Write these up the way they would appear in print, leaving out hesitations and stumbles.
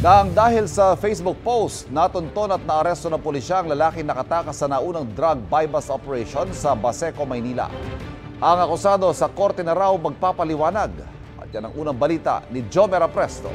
Dahil sa Facebook post, natunton at naaresto ng pulisya ang lalaking nakatakas sa naunang drug buy-bust operation sa Baseco, Maynila. Ang akusado sa korte na raw magpapaliwanag. At yan ang unang balita ni Jomer Apresto.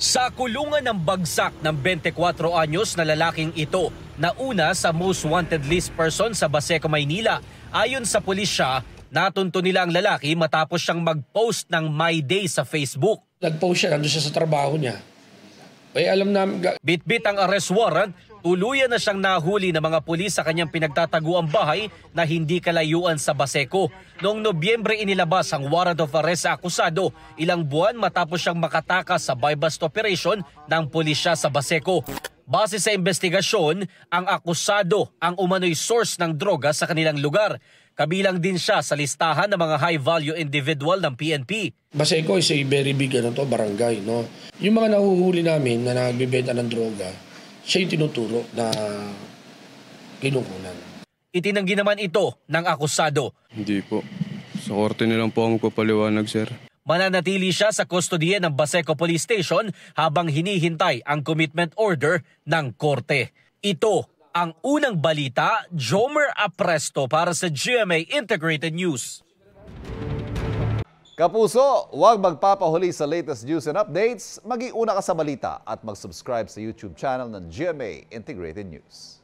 Sa kulungan ng bagsak ng 24 anyos na lalaking ito, nauna sa most wanted list person sa Baseco, Maynila. Ayon sa pulisya, natunto nila ang lalaki matapos siyang mag-post ng My Day sa Facebook. Nag-post siya, nandun siya sa trabaho niya. Alam namin... Bitbit ang arrest warrant, tuluyan na siyang nahuli ng mga pulis sa kanyang pinagtataguang bahay na hindi kalayuan sa Baseco. Noong Nobyembre inilabas ang warrant of arrest sa akusado, ilang buwan matapos siyang makatakas sa buy-bust operation ng pulisya sa Baseco. Base sa investigasyon, ang akusado ang umano'y source ng droga sa kanilang lugar. Kabilang din siya sa listahan ng mga high-value individual ng PNP. Baseco is a very big barangay. No? Yung mga nahuhuli namin na nagbibenta ng droga, siya yung tinuturo na kinukunan. Itinanggi naman ito ng akusado. Hindi po. Sa korte nilang po ang magpapaliwanag, sir. Mananatili siya sa kustodiya ng Baseco Police Station habang hinihintay ang commitment order ng korte. Ito ang unang balita, Jomer Apresto para sa GMA Integrated News. Kapuso, huwag magpapahuli sa latest news and updates. Mag-iuna ka sa balita at mag-subscribe sa YouTube channel ng GMA Integrated News.